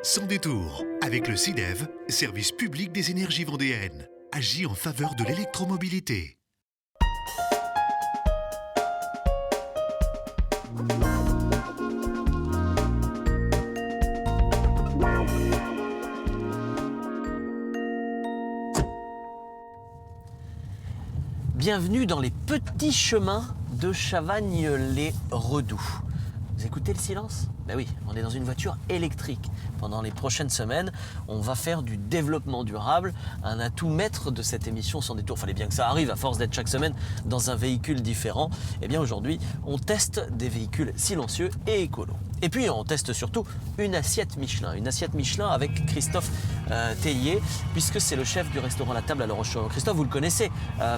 Sans détour, avec le CIDEV, service public des énergies vendéennes, agit en faveur de l'électromobilité. Bienvenue dans les petits chemins de Chavagne-les-Redoux. Vous écoutez le silence? Ben oui, on est dans une voiture électrique. Pendant les prochaines semaines, on va faire du développement durable, un atout maître de cette émission Sans détour. Fallait bien que ça arrive à force d'être chaque semaine dans un véhicule différent. Et bien aujourd'hui, on teste des véhicules silencieux et écolos. Et puis on teste surtout une assiette Michelin avec Christophe Tellier, puisque c'est le chef du restaurant La Table à La Roche-sur-Yon. Christophe, vous le connaissez,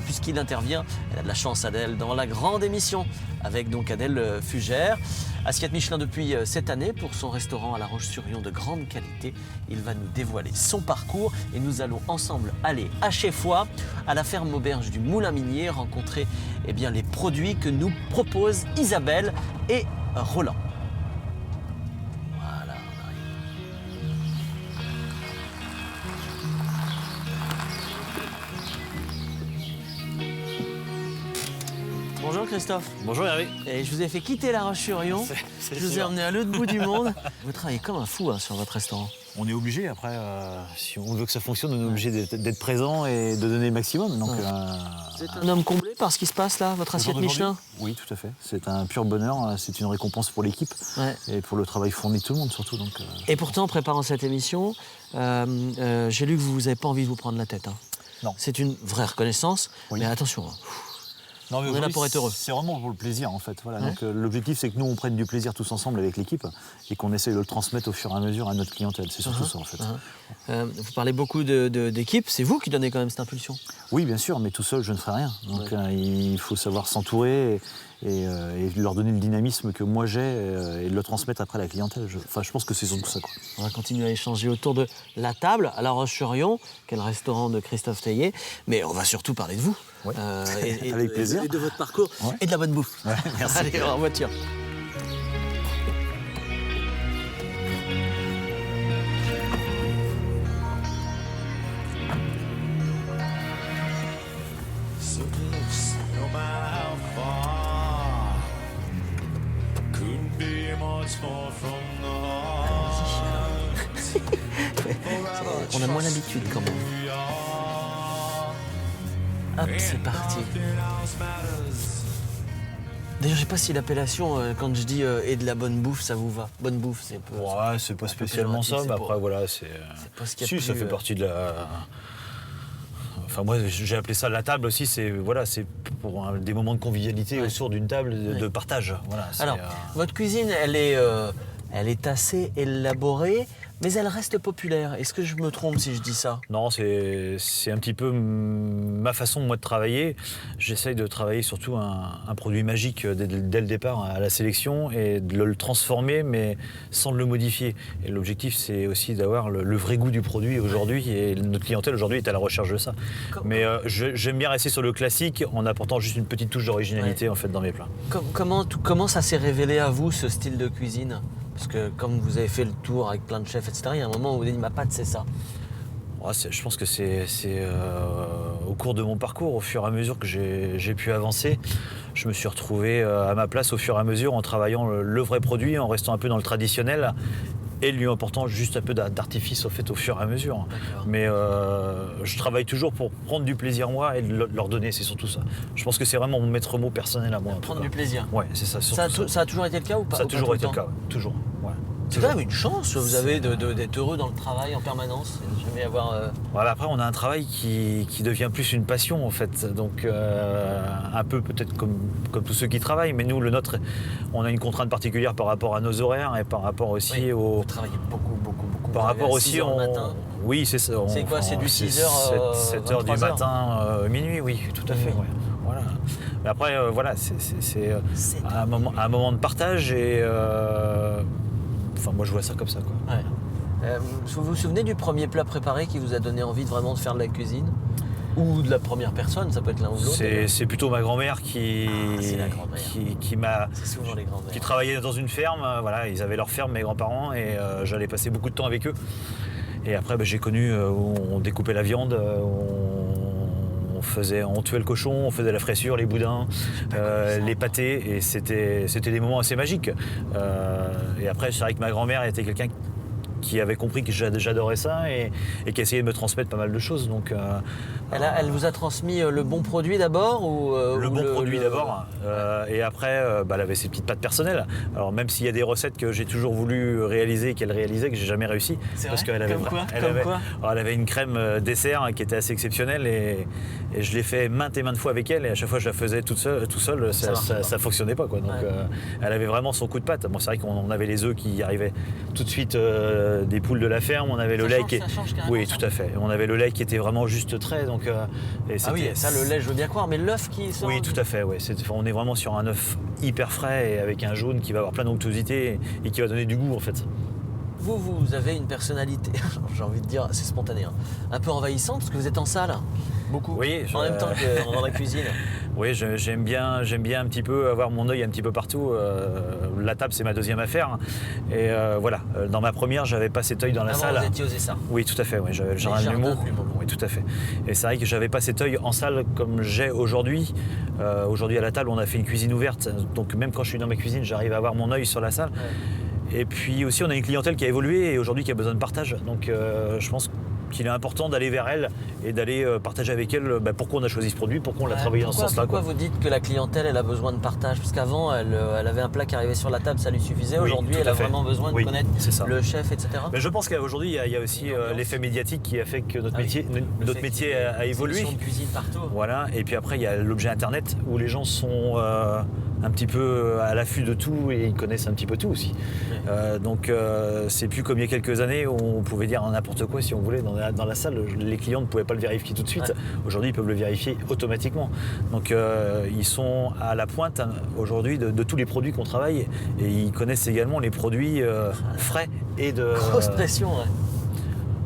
puisqu'il intervient, elle a de la chance Adèle, dans la grande émission, avec donc Adèle Fugère. Assiette Michelin depuis cette année pour son restaurant à La Roche-sur-Yon de grande qualité. Il va nous dévoiler son parcours et nous allons ensemble aller à Cheffoy, à la ferme auberge du Moulin Minier, rencontrer les produits que nous proposent Isabelle et Roland. Voilà, on arrive. Bonjour Christophe. Bonjour Hervé. Et je vous ai fait quitter La Roche-sur-Yon. Je vous ai emmené à l'autre bout du monde. Vous travaillez comme un fou sur votre restaurant. On est obligé, après, si on veut que ça fonctionne, on est obligé d'être présent et de donner le maximum. Donc, Vous êtes un homme comblé par ce qui se passe là, votre assiette Michelin? Oui, tout à fait. C'est un pur bonheur, c'est une récompense pour l'équipe et pour le travail fourni de tout le monde surtout. Donc, Et pourtant, en préparant cette émission, j'ai lu que vous n'avez pas envie de vous prendre la tête. Non. C'est une vraie reconnaissance, mais attention. Non, mais on est là pour être heureux. C'est vraiment pour le plaisir en fait. Voilà. Ouais. Donc, l'objectif c'est que nous on prenne du plaisir tous ensemble avec l'équipe et qu'on essaye de le transmettre au fur et à mesure à notre clientèle. C'est surtout ça en fait. Vous parlez beaucoup d'équipe, c'est vous qui donnez quand même cette impulsion? Oui bien sûr, mais tout seul je ne ferai rien. Donc il faut savoir s'entourer et leur donner le dynamisme que moi j'ai et de le transmettre après à la clientèle. Je pense que c'est surtout ça, quoi. On va continuer à échanger autour de La Table à La Roche-sur-Yon, qui est le restaurant de Christophe Tellier, mais on va surtout parler de vous. Ouais. Avec plaisir. Et de votre parcours et de la bonne bouffe. Ouais, merci. Allez, en voiture. So close, no matter how far. Couldn't be much more from the heart. On a moins l'habitude quand même. Hop, c'est parti. D'ailleurs, je sais pas si l'appellation, quand je dis et de la bonne bouffe, ça vous va. Bonne bouffe, c'est peu. Ouais, c'est pas spécialement ça, mais après voilà, c'est. pas ce qu'il y a Si, ça plus, fait partie de la. Enfin moi j'ai appelé ça la table aussi, c'est pour des moments de convivialité autour d'une table de partage. Voilà, Alors, votre cuisine, elle est assez élaborée, mais elle reste populaire. Est-ce que je me trompe si je dis ça? Non, c'est un petit peu ma façon moi de travailler. J'essaye de travailler surtout un produit magique dès le départ à la sélection et de le transformer, mais sans le modifier. Et l'objectif, c'est aussi d'avoir le vrai goût du produit aujourd'hui. Et notre clientèle aujourd'hui est à la recherche de ça. Mais j'aime bien rester sur le classique en apportant juste une petite touche d'originalité en fait dans mes plats. Comment ça s'est révélé à vous, ce style de cuisine? Parce que comme vous avez fait le tour avec plein de chefs, etc., il y a un moment où vous dites ma pâte, c'est ça. Ouais, je pense que c'est au cours de mon parcours, au fur et à mesure que j'ai pu avancer, je me suis retrouvé à ma place au fur et à mesure en travaillant le vrai produit, en restant un peu dans le traditionnel et lui apportant juste un peu d'artifice au fur et à mesure. Mais je travaille toujours pour prendre du plaisir moi et leur donner, c'est surtout ça. Je pense que c'est vraiment mon maître mot personnel à moi. Prendre du plaisir. Ouais, c'est ça. Ça a toujours été le cas ou pas? Ça a toujours été le cas, toujours. Ouais. C'est quand même une chance, vous avez d'être heureux dans le travail en permanence, et de jamais avoir... Voilà, après on a un travail qui devient plus une passion en fait, donc un peu peut-être comme tous ceux qui travaillent, mais nous le nôtre, on a une contrainte particulière par rapport à nos horaires et par rapport aussi au... Vous travaillez beaucoup. Par rapport aussi au matin. Oui, c'est ça. C'est quoi, c'est du 6h 7h du matin, minuit, oui, tout à fait. Ouais. Voilà. Mais après, voilà, c'est un moment de partage et... Enfin, moi, je vois ça comme ça, quoi. Ouais. Vous vous souvenez du premier plat préparé qui vous a donné envie vraiment de faire de la cuisine? Ou de la première personne, ça peut être l'un ou l'autre. C'est plutôt ma grand-mère qui, c'est la grand-mère. qui m'a... C'est souvent les grands-mères. qui travaillaient dans une ferme, voilà, ils avaient leur ferme, mes grands-parents, et j'allais passer beaucoup de temps avec eux. Et après, j'ai connu où on découpait la viande, on tuait le cochon, on faisait la fraissure, les boudins, les pâtés, et c'était des moments assez magiques. Et après, c'est vrai que ma grand-mère était quelqu'un qui avait compris que j'adorais ça et qui essayait de me transmettre pas mal de choses. Donc, Elle vous a transmis le bon produit d'abord ou le bon produit d'abord, et après elle avait ses petites pattes personnelles. Alors même s'il y a des recettes que j'ai toujours voulu réaliser et qu'elle réalisait, que j'ai jamais réussi, parce qu'elle avait, elle avait une crème dessert qui était assez exceptionnelle, et je l'ai fait maintes et maintes fois avec elle, et à chaque fois je la faisais tout seul, ça fonctionnait pas, quoi. Donc elle avait vraiment son coup de patte. Bon, c'est vrai qu'on avait les œufs qui arrivaient tout de suite des poules de la ferme, on avait le lait oui, tout à fait. On avait le lait qui était vraiment juste trait, donc oui, ça, le lait, je veux bien croire, mais l'œuf qui sort... Oui, tout à fait, ouais. On est vraiment sur un œuf hyper frais et avec un jaune qui va avoir plein d'onctuosité et qui va donner du goût, en fait. Vous avez une personnalité, j'ai envie de dire, c'est spontané, hein, un peu envahissante, parce que vous êtes en salle, beaucoup, oui, en même temps que dans la cuisine. Oui, j'aime bien un petit peu avoir mon œil un petit peu partout. La table, c'est ma deuxième affaire. Et voilà, dans ma première, j'avais pas cet œil dans la salle. Vous étiez osé ça. Oui, tout à fait. Oui, j'avais le jardin de l'humour. Oui, tout à fait. Et c'est vrai que j'avais pas cet œil en salle comme j'ai aujourd'hui. Aujourd'hui, à la table, on a fait une cuisine ouverte. Donc même quand je suis dans ma cuisine, j'arrive à avoir mon œil sur la salle. Ouais. Et puis aussi, on a une clientèle qui a évolué et aujourd'hui qui a besoin de partage. Donc je pense qu'il est important d'aller vers elle et d'aller partager avec elle pourquoi on a choisi ce produit, pourquoi on l'a travaillé dans ce sens-là. Pourquoi vous dites que la clientèle, elle a besoin de partage? Parce qu'avant, elle avait un plat qui arrivait sur la table, ça lui suffisait. Oui, aujourd'hui, elle a vraiment besoin de connaître le chef, etc. Mais je pense qu'aujourd'hui, il y a aussi l'effet médiatique qui a fait que notre métier a évolué. De cuisine partout. Voilà. Et puis après, il y a l'objet Internet où les gens sont un petit peu à l'affût de tout et ils connaissent un petit peu tout aussi. Ouais. Donc c'est plus comme il y a quelques années où on pouvait dire n'importe quoi si on voulait dans la salle. Les clients ne pouvaient pas le vérifier tout de suite. Ouais. Aujourd'hui, ils peuvent le vérifier automatiquement. Donc ils sont à la pointe aujourd'hui de tous les produits qu'on travaille et ils connaissent également les produits frais et de... Grosse pression, ouais.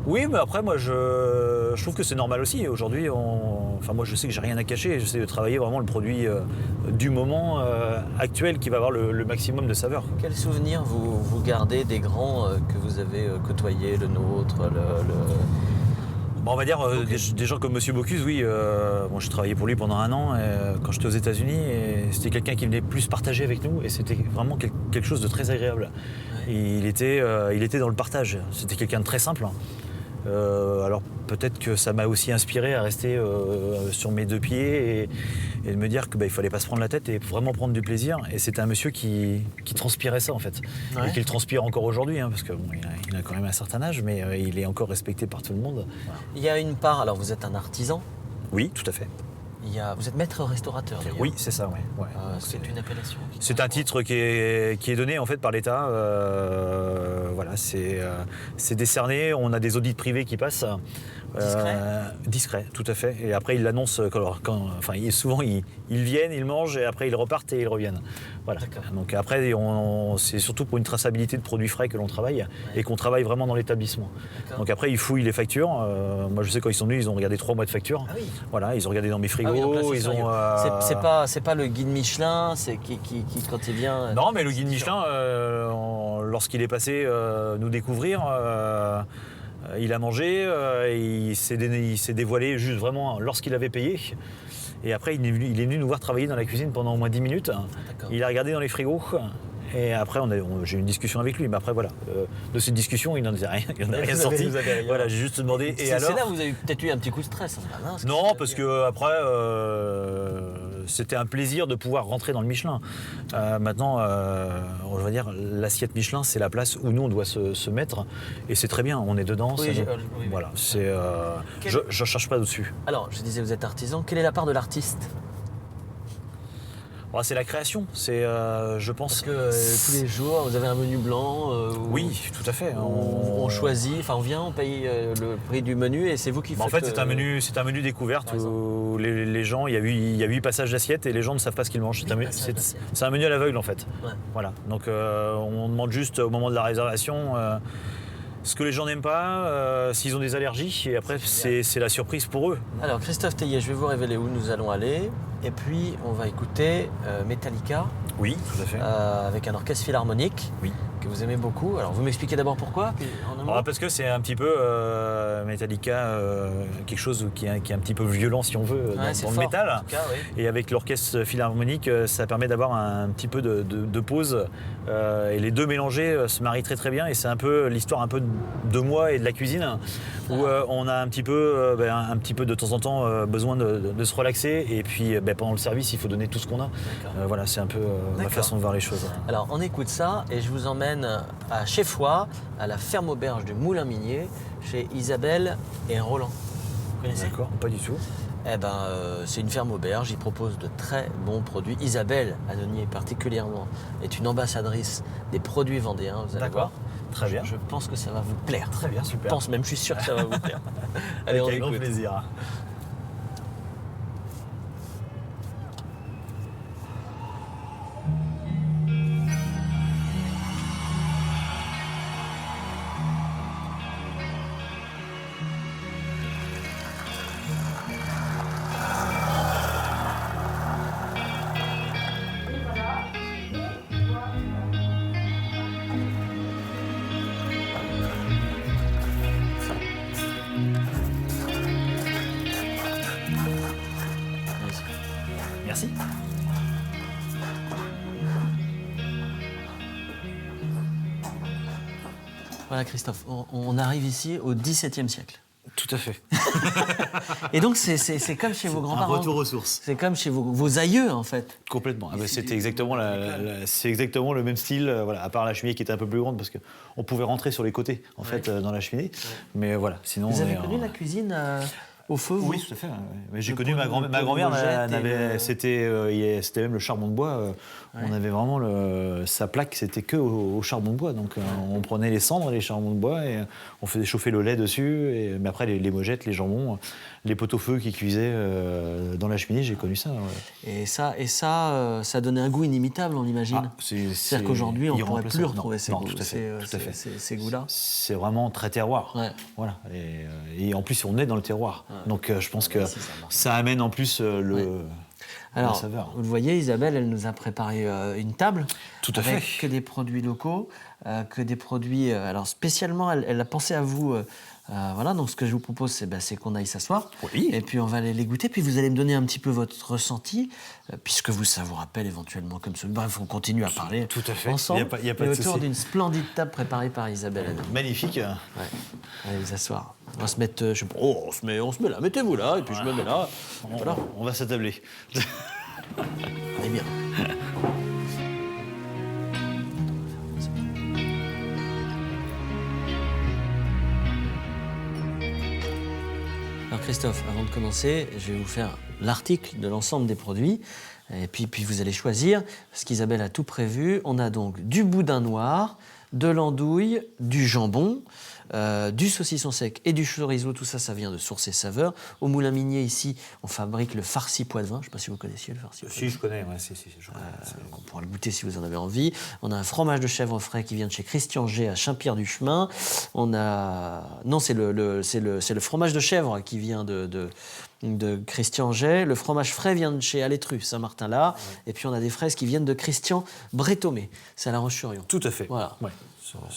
Oui, mais après, moi, je trouve que c'est normal aussi. Aujourd'hui, moi, je sais que j'ai rien à cacher. J'essaie de travailler vraiment le produit du moment actuel qui va avoir le maximum de saveur. Quel souvenir vous gardez des grands que vous avez côtoyés, le nôtre, on va dire des gens comme Monsieur Bocuse, oui. J'ai travaillé pour lui pendant 1 an quand j'étais aux États-Unis et c'était quelqu'un qui venait plus partager avec nous et c'était vraiment quelque chose de très agréable. Ouais. Il était dans le partage. C'était quelqu'un de très simple. Alors peut-être que ça m'a aussi inspiré à rester sur mes 2 pieds et de me dire qu'il fallait pas se prendre la tête et vraiment prendre du plaisir. Et c'était un monsieur qui transpirait ça en fait. Ouais. Et qui le transpire encore aujourd'hui, parce que il a quand même un certain âge, mais il est encore respecté par tout le monde. Il y a une part, alors vous êtes un artisan? Oui, tout à fait. Vous êtes maître restaurateur d'ailleurs. Oui, c'est ça, oui. Ouais. C'est une appellation. C'est un titre qui est donné en fait par l'État. Voilà, c'est décerné. On a des audits privés qui passent. Discret, tout à fait. Et après, ils l'annoncent souvent, ils viennent, ils mangent, et après, ils repartent et ils reviennent. Voilà. Donc après, c'est surtout pour une traçabilité de produits frais que l'on travaille et qu'on travaille vraiment dans l'établissement. Donc après, ils fouillent les factures. Moi, je sais quand ils sont venus, ils ont regardé 3 mois de facture. Ah oui. Voilà, ils ont regardé dans mes frigos. C'est pas le guide Michelin, c'est qui quand il vient. Non, mais le guide Michelin, lorsqu'il est passé nous découvrir. Il a mangé, il s'est dévoilé juste vraiment lorsqu'il avait payé. Et après, il est venu nous voir travailler dans la cuisine pendant au moins 10 minutes. Il a regardé dans les frigos. Et après, j'ai eu une discussion avec lui. Mais après, voilà, de cette discussion, il n'en a rien sorti. Voilà, j'ai juste demandé. Et alors, c'est là où vous avez peut-être eu un petit coup de stress. Non, parce que après, c'était un plaisir de pouvoir rentrer dans le Michelin. Maintenant, on va dire, l'assiette Michelin, c'est la place où nous, on doit se mettre. Et c'est très bien, on est dedans. Oui, voilà, je ne cherche pas au-dessus. Alors, je disais, vous êtes artisan. Quelle est la part de l'artiste ? C'est la création, je pense. Parce que tous les jours, vous avez un menu blanc. Oui, tout à fait. On choisit, on vient, on paye le prix du menu et c'est vous qui faites. En fait, c'est un menu découverte où les gens, il y a 8 passages d'assiette et les gens ne savent pas ce qu'ils mangent. C'est un menu à l'aveugle en fait. Ouais. Voilà. Donc on demande juste au moment de la réservation. ce que les gens n'aiment pas, s'ils ont des allergies, et après c'est la surprise pour eux. Alors Christophe Tellier, je vais vous révéler où nous allons aller. Et puis on va écouter Metallica Oui, tout à fait. avec un orchestre philharmonique Oui. que vous aimez beaucoup. Alors vous m'expliquez d'abord pourquoi puis en un mot. Parce que c'est un petit peu Metallica, quelque chose qui est un petit peu violent si on veut Ouais, c'est dans le fort, métal. en tout cas, oui. Et avec l'orchestre philharmonique, ça permet d'avoir un petit peu de pause. Et les deux mélangés se marient très très bien. Et c'est un peu l'histoire un peu de moi et de la cuisine, où on a un petit peu de temps en temps besoin de se relaxer. Et puis pendant le service, il faut donner tout ce qu'on a. Voilà, c'est un peu ma D'accord. façon de voir les choses. Alors on écoute ça et je vous emmène à chez Foix, à la ferme auberge du Moulin Minier, chez Isabelle et Roland. Vous connaissez ? D'accord, pas du tout. C'est une ferme auberge, ils proposent de très bons produits. Isabelle Adonier particulièrement est une ambassadrice des produits vendéens, vous allez D'accord. voir. Très bien. Je pense que ça va vous plaire. Très bien, Je super. pense même, je suis sûr que ça va vous plaire. Allez, on Avec un grand écoute. plaisir. Merci. Voilà Christophe, on arrive ici au XVIIe siècle. Tout à fait. Et donc c'est comme chez vos grands-parents. Un retour aux sources. C'est comme chez vos aïeux en fait. Complètement. C'était exactement c'est exactement le même style, voilà, à part la cheminée qui était un peu plus grande parce qu'on pouvait rentrer sur les côtés en fait dans la cheminée. Mais voilà, sinon. Vous on avez est connu en- la cuisine au feu vous ? Oui, tout à fait. Ouais. Mais j'ai Le connu pot ma de- grand-mère. le Ma pot de grand-mère Logette et n'avait, le- c'était même le charbon de bois. On avait vraiment sa plaque, c'était que au charbon de bois. Donc on prenait les cendres, les charbons de bois et on faisait chauffer le lait dessus. Mais après les mojettes, les jambons, les pot-au-feu qui cuisaient dans la cheminée, j'ai connu ça. Ouais. Et ça donnait un goût inimitable, on imagine. C'est-à-dire qu'aujourd'hui, on ne pourrait plus retrouver ces goûts-là. C'est vraiment très terroir. Ouais. Voilà. Et en plus, on est dans le terroir. Donc je pense que si, ça marche. ça amène en plus la Alors, saveur. vous le voyez, Isabelle, elle nous a préparé une table Tout à avec fait. que des produits locaux, que des produits... alors, spécialement, elle a pensé à vous. Voilà, donc ce que je vous propose, c'est qu'on aille s'asseoir. Oui. Et puis, on va aller les goûter. Puis, vous allez me donner un petit peu votre ressenti, puisque ça vous rappelle éventuellement comme ça. Bref, on continue à parler Tout à fait. ensemble. Il y a pas de et autour souci. d'une splendide table préparée par Isabelle. Magnifique. Ouais. Allez vous asseoir. On va se mettre... on se met là. Mettez-vous là, et puis je me mets là. Voilà. On va s'attabler. On est bien. Alors Christophe, avant de commencer, je vais vous faire l'article de l'ensemble des produits. Et puis vous allez choisir, parce qu'Isabelle a tout prévu. On a donc du boudin noir, de l'andouille, du jambon, du saucisson sec et du chorizo. Tout ça, ça vient de Source et Saveurs. Au Moulin Minier, ici, on fabrique le farci pois de vin. Je ne sais pas si vous connaissiez le farci pois de vin. Si, je connais. Ouais, je connais. On pourra le goûter si vous en avez envie. On a un fromage de chèvre frais qui vient de chez Christian G à Saint-Pierre-du-Chemin. On a... Non, c'est le fromage de chèvre qui vient de Christian G. Le fromage frais vient de chez Alétru, Saint-Martin-là. Ouais. Et puis on a des fraises qui viennent de Christian Bretomé. C'est à La Roche-sur-Yon. Tout à fait. Voilà. Ouais.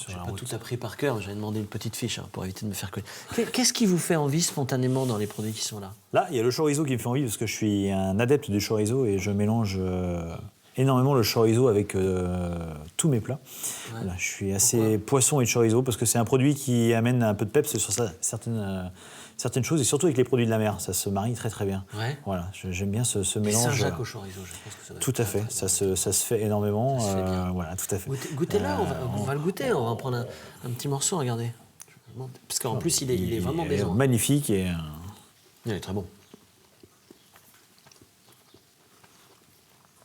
J'ai pas tout appris par cœur, j'avais demandé une petite fiche pour éviter de me faire connaître. Qu'est-ce qui vous fait envie spontanément dans les produits qui sont là ? Là, il y a le chorizo qui me fait envie parce que je suis un adepte du chorizo et je mélange énormément le chorizo avec tous mes plats. Ouais. Voilà, je suis assez poisson et chorizo parce que c'est un produit qui amène un peu de peps sur certaines choses et surtout avec les produits de la mer, ça se marie très très bien. Ouais. Voilà, j'aime bien ce mélange. Saint-Jacques au chorizo, je pense que ça doit tout à fait, ça se fait énormément. Ça se fait bien. Voilà, tout à fait. Goûtez-là, on va le goûter, on va en prendre un petit morceau, regardez. Parce qu'en plus, il est vraiment maison. Magnifique et. Il est très bon.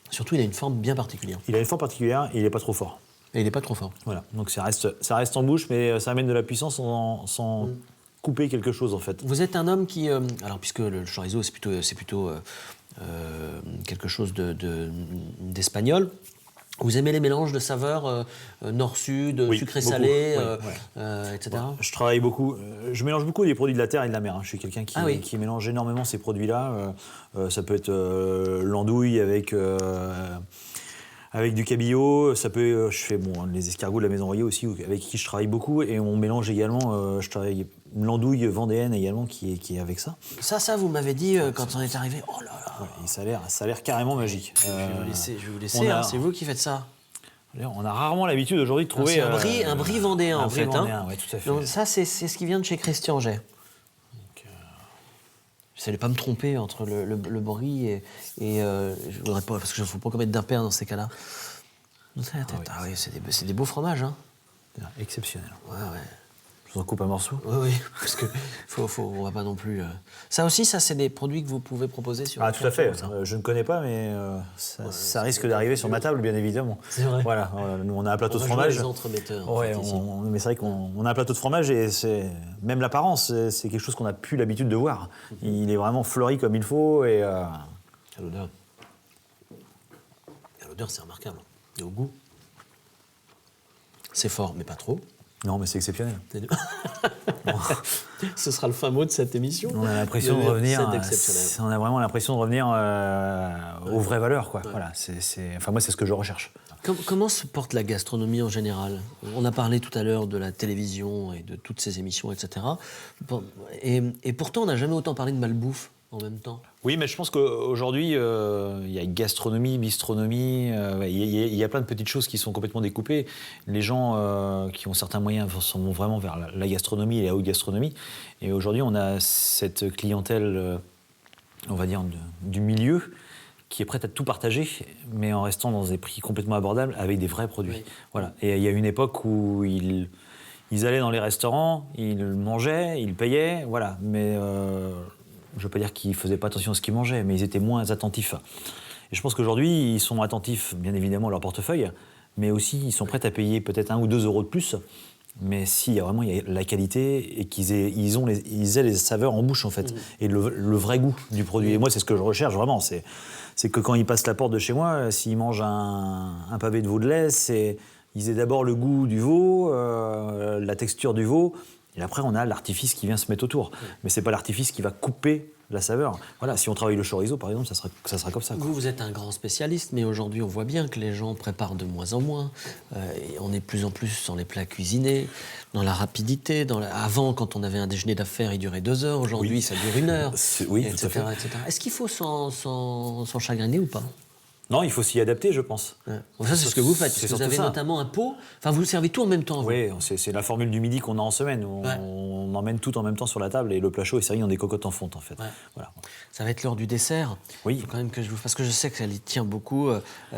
Surtout, il a une forme bien particulière. Il a une forme particulière et il n'est pas trop fort. Et il n'est pas trop fort. Voilà, donc ça reste en bouche, mais ça amène de la puissance sans couper quelque chose en fait. Vous êtes un homme qui, alors puisque le chorizo c'est plutôt quelque chose d'espagnol, Vous aimez les mélanges de saveurs nord-sud, Oui, sucré-salé, beaucoup, etc. Je travaille beaucoup, je mélange beaucoup des produits de la terre et de la mer. Je suis quelqu'un Ah oui. qui mélange énormément ces produits-là. Ça peut être l'andouille avec du cabillaud. Ça peut, je fais les escargots de la Maison Royer aussi, avec qui je travaille beaucoup. Et on mélange également, je travaille l'andouille vendéenne également qui est avec ça. Ça, vous m'avez dit quand on est arrivé. Oh là là. Ouais, et ça a l'air carrément magique. Je vais vous laisser. on a- C'est vous qui faites ça. On a rarement l'habitude aujourd'hui de trouver... C'est un brie vendéen, en fait. vendéen, ouais, tout à fait. Donc, ça, c'est ce qui vient de chez Christian Jay. Je n'allais pas me tromper entre le brie et je voudrais pas, parce que je ne faut pas commettre d'impair dans ces cas-là. Ah oui, c'est des beaux fromages, hein. Exceptionnel. Ouais. Je vous en coupe un morceau. Oui, parce que on va pas non plus. Ça aussi, ça c'est des produits que vous pouvez proposer sur. Ah, tout à fait. ça. Je ne connais pas, mais ça risque d'arriver sur ma table, bien évidemment. C'est vrai. Voilà, nous on a un plateau On de va jouer fromage. les entremetteurs. Ouais, en fait, ici. mais c'est vrai qu'on a un plateau de fromage et même l'apparence, c'est quelque chose qu'on n'a plus l'habitude de voir. Il est vraiment fleuri comme il faut et À l'odeur. À l'odeur, c'est remarquable. Et au goût, c'est fort, mais pas trop. non, mais c'est exceptionnel. Ce sera le fin mot de cette émission. On a l'impression de revenir. C'est exceptionnel. On a vraiment l'impression de revenir aux vraies valeurs, quoi. Voilà, enfin moi c'est ce que je recherche. Comment se porte la gastronomie en général? On a parlé tout à l'heure de la télévision et de toutes ces émissions, etc. Bon, et pourtant, on n'a jamais autant parlé de malbouffe en même temps. Oui, mais je pense qu'aujourd'hui, il y a gastronomie, bistronomie, il y a plein de petites choses qui sont complètement découpées. Les gens qui ont certains moyens s'en vont vraiment vers la gastronomie et la haute gastronomie. Et aujourd'hui, on a cette clientèle, on va dire, du milieu, qui est prête à tout partager, mais en restant dans des prix complètement abordables, avec des vrais produits. Oui. Voilà. Et il y a une époque où ils allaient dans les restaurants, ils mangeaient, ils payaient, voilà. Mais je ne veux pas dire qu'ils ne faisaient pas attention à ce qu'ils mangeaient, mais ils étaient moins attentifs. Et je pense qu'aujourd'hui, ils sont attentifs, bien évidemment, à leur portefeuille, mais aussi, ils sont prêts à payer peut-être 1 ou 2 euros de plus, mais s'il y a vraiment la qualité et qu'ils aient les saveurs en bouche, en fait, et le vrai goût du produit. Et moi, c'est ce que je recherche, vraiment. C'est que quand ils passent la porte de chez moi, s'ils mangent un pavé de veau de lait, ils aient d'abord le goût du veau, la texture du veau, et après, on a l'artifice qui vient se mettre autour. Mais c'est pas l'artifice qui va couper la saveur. Voilà, si on travaille le chorizo, par exemple, ça sera comme ça, quoi. Vous êtes un grand spécialiste, mais aujourd'hui, on voit bien que les gens préparent de moins en moins. Et on est de plus en plus dans les plats cuisinés, dans la rapidité. Avant, quand on avait un déjeuner d'affaires, il durait 2 heures. Aujourd'hui, ça dure 1 heure. Oui, tout etc., à fait. etc. Est-ce qu'il faut s'en chagriner ou pas? Non, il faut s'y adapter, je pense. Ouais. Bon, ça, c'est ce que vous faites. C'est Vous surtout avez ça. notamment un pot. Enfin, vous servez tout en même temps. vous. Oui, c'est la formule du midi qu'on a en semaine. On emmène tout en même temps sur la table et le plat chaud est servi dans des cocottes en fonte, en fait. Ouais. Voilà. Ça va être l'heure du dessert. Oui. Il faut quand même que je vous... Parce que je sais qu'elle y tient beaucoup.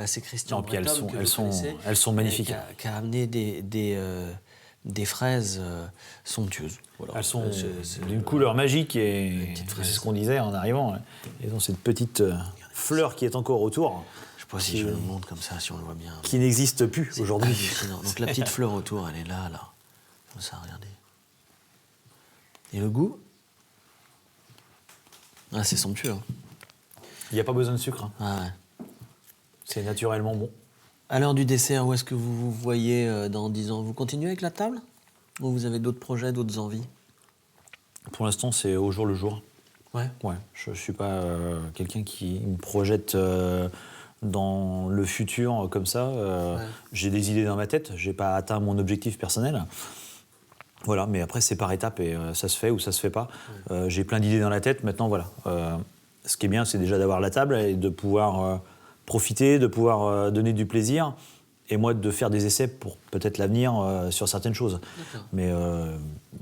C'est Christian Non, puis Breton, que vous connaissez, elles sont magnifiques. qui a amené des fraises somptueuses. Voilà. Elles sont C'est d'une couleur magique et petites c'est fraises. ce qu'on disait en arrivant. Elles ont cette petite fleur qui est encore autour, Je sais pas si je le montre comme ça, si on le voit bien. qui n'existe plus C'est aujourd'hui. hallucinant. Donc la petite fleur autour, elle est là. Comme ça, regardez. Et le goût? Ah, c'est somptueux. Hein. Il n'y a pas besoin de sucre, hein. Ah, ouais. C'est naturellement bon. À l'heure du dessert, où est-ce que vous vous voyez dans 10 ans? Vous continuez avec la table? Ou vous avez d'autres projets, d'autres envies? Pour l'instant, c'est au jour le jour. Ouais. Ouais, je ne suis pas quelqu'un qui me projette dans le futur comme ça. J'ai des idées dans ma tête, je n'ai pas atteint mon objectif personnel. Voilà, mais après, c'est par étapes et ça se fait ou ça se fait pas. J'ai plein d'idées dans la tête, maintenant, voilà. Ce qui est bien, c'est déjà d'avoir la table et de pouvoir profiter, de pouvoir donner du plaisir. Et moi, de faire des essais pour peut-être l'avenir sur certaines choses. D'accord. Mais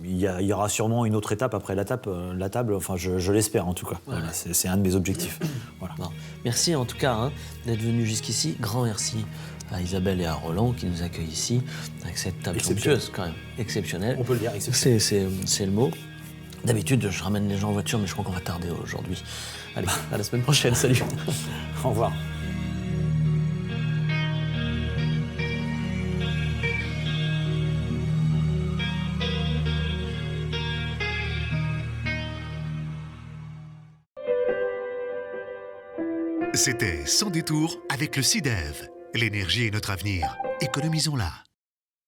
il y aura sûrement une autre étape après la table, enfin je l'espère en tout cas. Voilà, c'est un de mes objectifs. Voilà. Bon. Merci en tout cas d'être venu jusqu'ici. Grand merci à Isabelle et à Roland qui nous accueillent ici avec cette table Exceptionnel. somptueuse quand même, exceptionnelle. On peut le dire, exceptionnel. C'est le mot. D'habitude, je ramène les gens en voiture, mais je crois qu'on va tarder aujourd'hui. Allez, à la semaine prochaine. Salut. Au revoir. C'était Sans détour avec le CIDEV, L'énergie est notre avenir. Économisons-la.